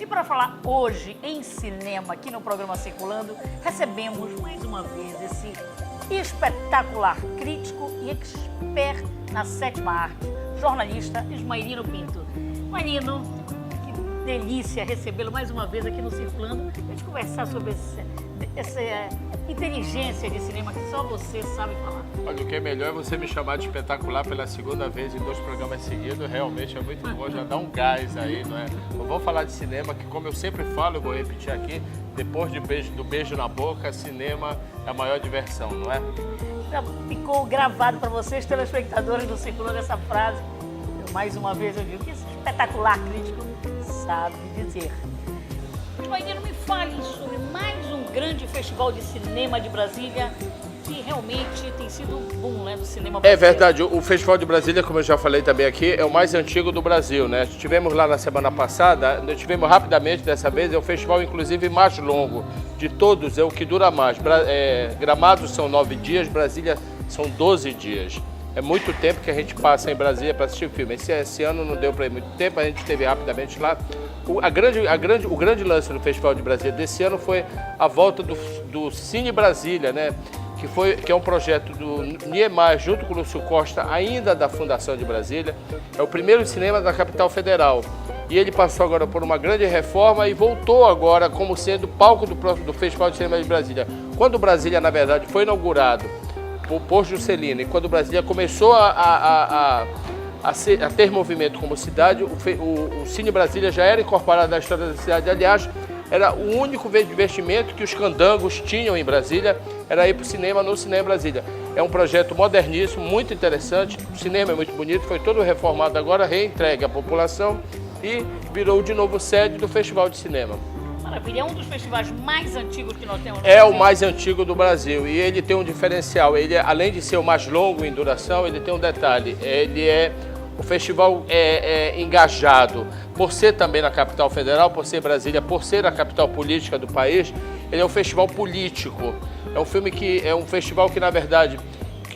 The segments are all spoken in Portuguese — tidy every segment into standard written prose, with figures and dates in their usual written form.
E para falar hoje em cinema, aqui no programa Circulando, recebemos mais uma vez esse espetacular crítico e expert na sétima arte, jornalista Ismaelino Pinto. Ismaelino, que delícia recebê-lo mais uma vez aqui no Circulando, para a gente conversar sobre essa inteligência de cinema que só você sabe falar. Olha, o que é melhor é você me chamar de espetacular pela segunda vez em 2 programas seguidos. Realmente é muito bom, já dá um gás aí, não é? Então, vamos falar de cinema, que como eu sempre falo, eu vou repetir aqui, depois do beijo na boca, cinema é a maior diversão, não é? Já ficou gravado para vocês, telespectadores do Circulando, essa frase. Mais uma vez eu digo que esse espetacular crítico sabe dizer. Ismaelino, me fale sobre mais um grande festival de cinema de Brasília, que realmente tem sido um boom, né, do cinema brasileiro. É verdade, o Festival de Brasília, como eu já falei também aqui, é o mais antigo do Brasil, né? Tivemos lá na semana passada, nós tivemos rapidamente dessa vez, é o festival inclusive mais longo de todos, é o que dura mais. Gramados são 9 dias, Brasília são 12 dias. É muito tempo que a gente passa em Brasília para assistir o filme. Esse ano não deu para ir muito tempo, a gente esteve rapidamente lá. O grande lance do Festival de Brasília desse ano foi a volta do Cine Brasília, né? Que é um projeto do Niemeyer, junto com o Lúcio Costa, ainda da Fundação de Brasília. É o primeiro cinema da capital federal. E ele passou agora por uma grande reforma e voltou agora como sendo palco do Festival de Cinema de Brasília. Quando Brasília, na verdade, foi inaugurado por Juscelino, e quando Brasília começou a ter movimento como cidade, o Cine Brasília já era incorporado na história da cidade. Aliás, era o único investimento que os candangos tinham em Brasília, era ir para o cinema no Cinema Brasília. É um projeto moderníssimo, muito interessante, o cinema é muito bonito, foi todo reformado agora, reentregue à população e virou de novo sede do Festival de Cinema. Maravilha, é um dos festivais mais antigos que nós temos no Brasil. É o mais antigo do Brasil e ele tem um diferencial, ele, além de ser o mais longo em duração, ele tem um detalhe, o festival é engajado, por ser também na capital federal, por ser Brasília, por ser a capital política do país, ele é um festival político. É um festival que, na verdade,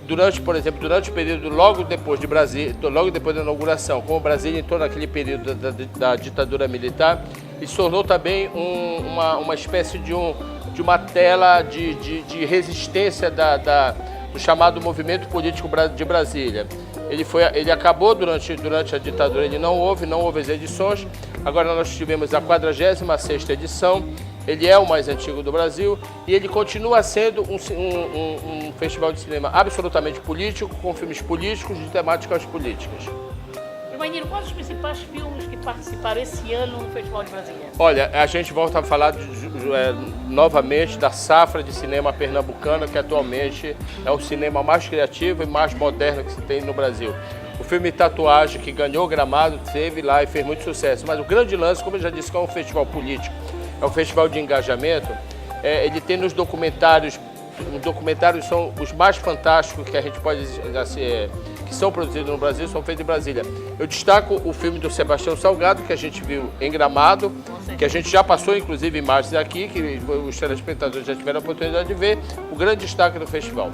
durante o período logo depois da inauguração, como Brasília entrou naquele período da ditadura militar, ele se tornou também uma espécie de uma tela de resistência do chamado movimento político de Brasília. Ele acabou durante a ditadura, ele não houve as edições. Agora nós tivemos a 46ª edição, ele é o mais antigo do Brasil e ele continua sendo um festival de cinema absolutamente político, com filmes políticos de temáticas políticas. Ismaelino, quais os principais filmes que participaram esse ano no Festival de Brasília? Olha, a gente volta a falar novamente da safra de cinema pernambucana, que atualmente é o cinema mais criativo e mais moderno que se tem no Brasil. O filme Tatuagem, que ganhou Gramado, teve lá e fez muito sucesso. Mas o grande lance, como eu já disse, que é um festival político, é um festival de engajamento, ele tem nos documentários, os documentários são os mais fantásticos que a gente pode que são produzidos no Brasil, são feitos em Brasília. Eu destaco o filme do Sebastião Salgado, que a gente viu em Gramado, que a gente já passou inclusive imagens aqui, que os telespectadores já tiveram a oportunidade de ver, o grande destaque do festival.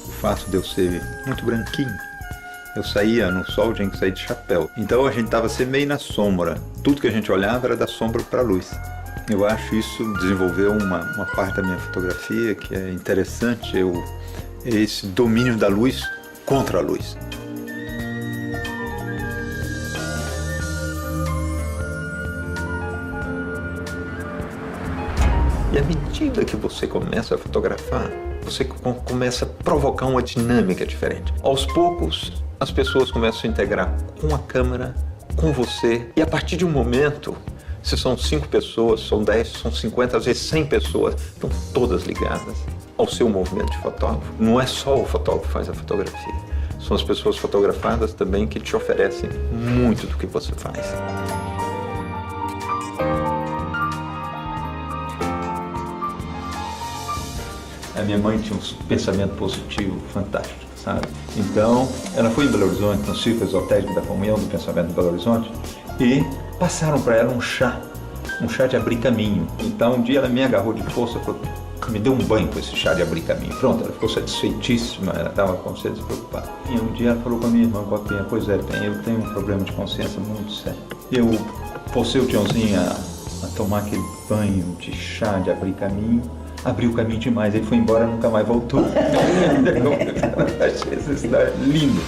O fato de eu ser muito branquinho, eu saía no sol, tinha que sair de chapéu. Então a gente estava sempre meio na sombra. Tudo que a gente olhava era da sombra para a luz. Eu acho isso desenvolveu uma parte da minha fotografia que é interessante, esse domínio da luz contra a luz. E à medida que você começa a fotografar, você começa a provocar uma dinâmica diferente. Aos poucos, as pessoas começam a se integrar com a câmera, com você, e a partir de um momento, se são 5 pessoas, são 10, são 50, às vezes 100 pessoas, estão todas ligadas ao seu movimento de fotógrafo. Não é só o fotógrafo que faz a fotografia, são as pessoas fotografadas também que te oferecem muito do que você faz. A minha mãe tinha um pensamento positivo fantástico, sabe? Então, ela foi em Belo Horizonte, no Círculo Esotérico da Comunhão do Pensamento de Belo Horizonte, e passaram para ela um chá de abrir caminho. Então, um dia ela me agarrou de força e falou: me deu um banho com esse chá de abrir caminho. Pronto, ela ficou satisfeitíssima, ela estava com você despreocupada. E um dia ela falou com a minha irmã, Copinha, pois é, eu tenho um problema de consciência muito sério. E eu forcei o Tiãozinho a tomar aquele banho de chá de abrir caminho. Abriu o caminho demais, ele foi embora e nunca mais voltou. Achei essa história linda.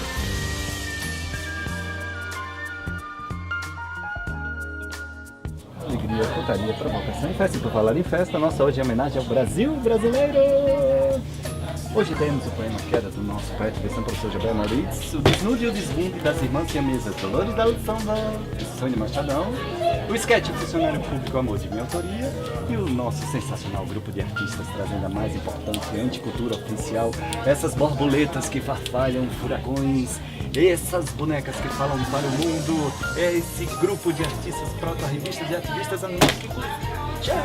Alegria, putaria, provocação e festa. E por falar em festa, nossa hoje é homenagem ao Brasil brasileiro. Hoje temos o poema Queda do nosso poeta versão professor Jabé Maurício, o desnude e o desvinde das irmãs siamesas Dolores da Alessandra e Sônia Machadão, o esquete Funcionário Público Amor de minha autoria e o nosso sensacional grupo de artistas trazendo a mais importante anticultura oficial, essas borboletas que farfalham furacões, essas bonecas que falam para o mundo, esse grupo de artistas proto-revistas e ativistas anarquicos. Tchau!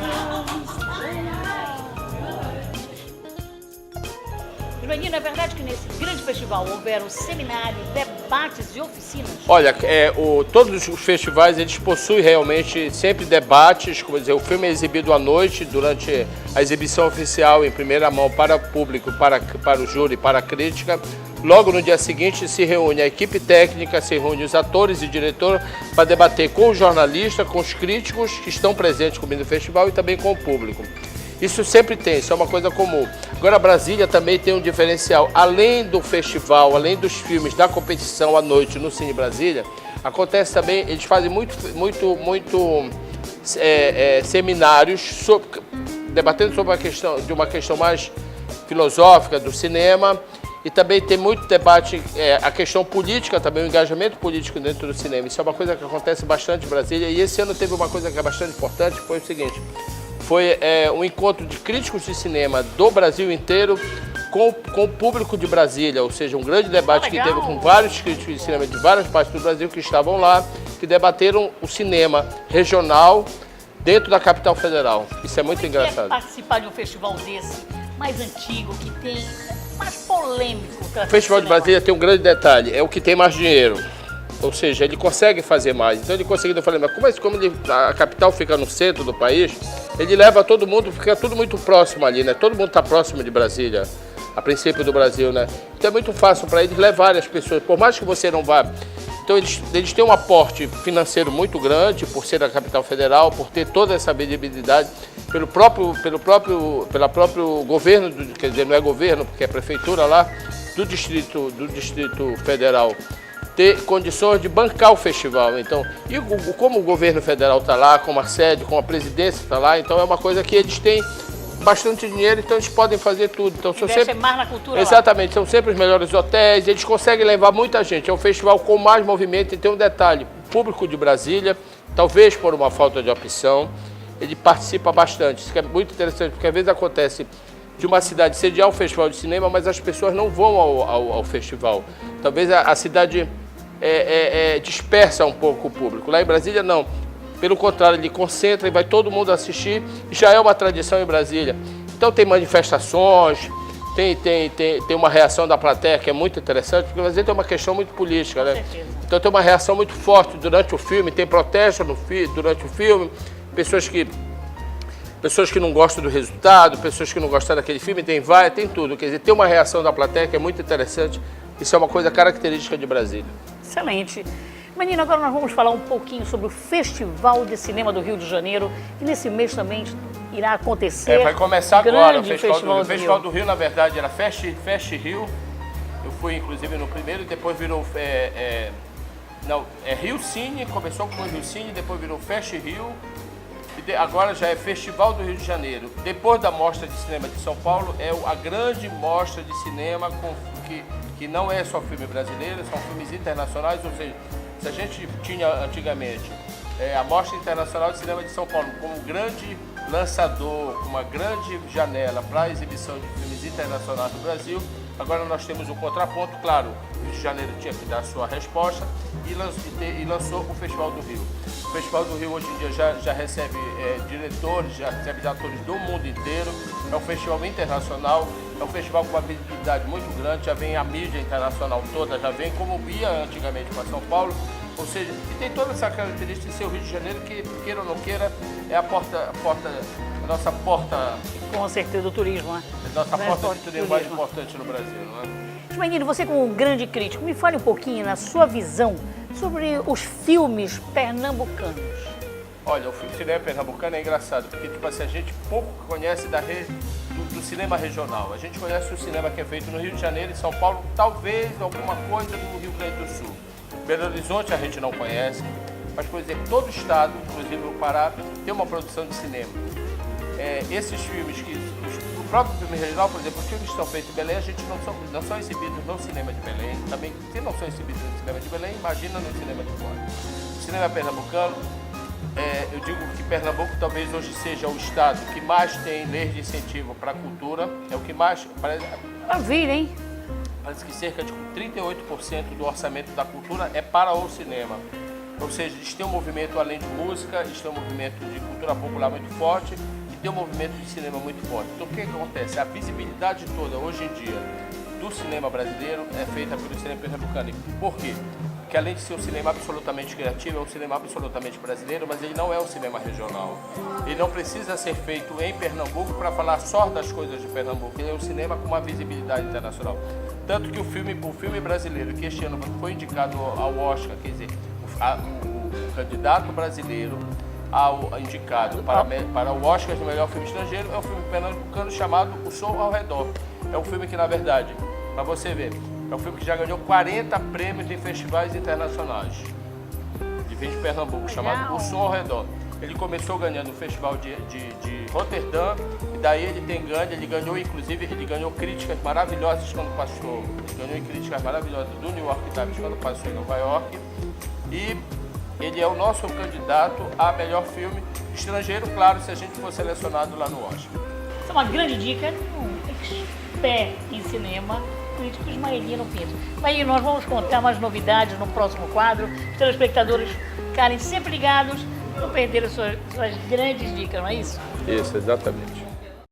Menino, é verdade que nesse grande festival houveram seminários, debates e oficinas? Olha, todos os festivais eles possuem realmente sempre debates, como dizer, o filme é exibido à noite durante a exibição oficial em primeira mão para o público, para o júri, para a crítica. Logo no dia seguinte se reúne a equipe técnica, se reúne os atores e diretor para debater com os jornalistas, com os críticos que estão presentes comigo no festival e também com o público. Isso sempre tem, isso é uma coisa comum. Agora, Brasília também tem um diferencial. Além do festival, além dos filmes, da competição à noite no Cine Brasília, acontece também, eles fazem muito seminários debatendo sobre uma questão mais filosófica do cinema, e também tem muito debate, a questão política também, o engajamento político dentro do cinema. Isso é uma coisa que acontece bastante em Brasília, e esse ano teve uma coisa que é bastante importante, foi o seguinte: foi um encontro de críticos de cinema do Brasil inteiro com o público de Brasília, ou seja, um grande debate que teve com vários críticos de cinema de várias partes do Brasil que estavam lá, que debateram o cinema regional dentro da capital federal. Isso é muito engraçado. Participar de um festival desse, mais antigo, que tem mais polêmico. O Festival de Brasília tem um grande detalhe, é o que tem mais dinheiro. Ou seja, ele consegue fazer mais. Então ele conseguiu, eu falei, mas como a capital fica no centro do país, ele leva todo mundo, fica tudo muito próximo ali, né? Todo mundo está próximo de Brasília, a princípio do Brasil, né? Então é muito fácil para eles levarem as pessoas, por mais que você não vá. Então eles têm um aporte financeiro muito grande, por ser a capital federal, por ter toda essa visibilidade, pelo próprio governo, quer dizer, não é governo, porque é prefeitura lá, do Distrito Federal, ter condições de bancar o festival. Então, e como o governo federal está lá, como a sede, como a presidência está lá, então é uma coisa que eles têm bastante dinheiro, então eles podem fazer tudo. Então, são sempre mais na cultura. Exatamente, lá. São sempre os melhores hotéis, eles conseguem levar muita gente. É um festival com mais movimento e tem um detalhe, o público de Brasília, talvez por uma falta de opção, ele participa bastante. Isso que é muito interessante, porque às vezes acontece de uma cidade sediar um festival de cinema, mas as pessoas não vão ao festival. Talvez a cidade dispersa um pouco o público. Lá em Brasília, não. Pelo contrário, ele concentra e vai todo mundo assistir. E já é uma tradição em Brasília. Então tem manifestações, tem uma reação da plateia que é muito interessante, porque Brasília tem uma questão muito política, né? Então tem uma reação muito forte durante o filme, tem protesto durante o filme, pessoas que não gostam do resultado, pessoas que não gostaram daquele filme, tem tudo. Quer dizer, tem uma reação da plateia que é muito interessante. Isso é uma coisa característica de Brasília. Excelente. Menina, agora nós vamos falar um pouquinho sobre o Festival de Cinema do Rio de Janeiro, que nesse mês também irá acontecer. Vai começar agora o Festival do Rio. O Festival do Rio, na verdade, era Fest Rio. Eu fui, inclusive, no primeiro, depois virou... Rio Cine, começou com o Rio Cine, depois virou Fest Rio. E agora já é Festival do Rio de Janeiro. Depois da Mostra de Cinema de São Paulo, é a grande mostra de cinema que não é só filme brasileiro, são filmes internacionais, ou seja, se a gente tinha antigamente a Mostra Internacional de Cinema de São Paulo como um grande lançador, uma grande janela para a exibição de filmes internacionais no Brasil, agora nós temos um contraponto, claro, o Rio de Janeiro tinha que dar a sua resposta e lançou o Festival do Rio. O Festival do Rio hoje em dia já recebe diretores, já recebe atores do mundo inteiro, é um festival internacional, é um festival com uma visibilidade muito grande, já vem a mídia internacional toda, já vem como via antigamente para São Paulo, ou seja, e tem toda essa característica de ser o Rio de Janeiro que, queira ou não queira, é a nossa porta, Com certeza, do turismo, né? nossa Né? porta de turismo mais Turismo. importante no Brasil, não é? Ismaelino, você como um grande crítico, me fale um pouquinho, na sua visão, sobre os filmes pernambucanos. Olha, o cinema pernambucano é engraçado, porque tipo assim, a gente pouco conhece do cinema regional. A gente conhece o cinema que é feito no Rio de Janeiro e São Paulo, talvez alguma coisa no Rio Grande do Sul. Belo Horizonte a gente não conhece, mas, por exemplo, todo estado, inclusive o Pará, tem uma produção de cinema. Esses filmes, o próprio filme regional, por exemplo, os filmes que são feitos em Belém, a gente não são exibidos no cinema de Belém. Também, se não são exibidos no cinema de Belém, imagina no cinema de fora. O cinema pernambucano, eu digo que Pernambuco talvez hoje seja o estado que mais tem leis de incentivo para a cultura, é o que mais... Maravilha, hein? Parece que cerca de 38% do orçamento da cultura é para o cinema. Ou seja, eles têm um movimento além de música, eles têm um movimento de cultura popular muito forte e tem um movimento de cinema muito forte. Então o que acontece? A visibilidade toda hoje em dia do cinema brasileiro é feita pelo cinema pernambucano. E por quê? Porque além de ser um cinema absolutamente criativo, é um cinema absolutamente brasileiro, mas ele não é um cinema regional. Ele não precisa ser feito em Pernambuco para falar só das coisas de Pernambuco. Ele é um cinema com uma visibilidade internacional. Tanto que o filme brasileiro, que este ano foi indicado ao Oscar, quer dizer, o candidato brasileiro indicado para o Oscar de melhor filme estrangeiro é um filme pernambucano chamado O Som ao Redor. É um filme que, na verdade, para você ver, é um filme que já ganhou 40 prêmios em festivais internacionais. Ele vem de Pernambuco, chamado O Som ao Redor. Ele começou ganhando o Festival de Roterdã, e daí ele ganhou críticas maravilhosas quando passou. Ele ganhou críticas maravilhosas do New York Times quando passou em Nova York. E ele é o nosso candidato a melhor filme estrangeiro, claro, se a gente for selecionado lá no Oscar. Essa é uma grande dica de um expert em cinema, crítico Ismaelino Pinto. Ismaelino, nós vamos contar mais novidades no próximo quadro. Os telespectadores ficarem sempre ligados, não perderem suas grandes dicas, não é isso? Isso, exatamente.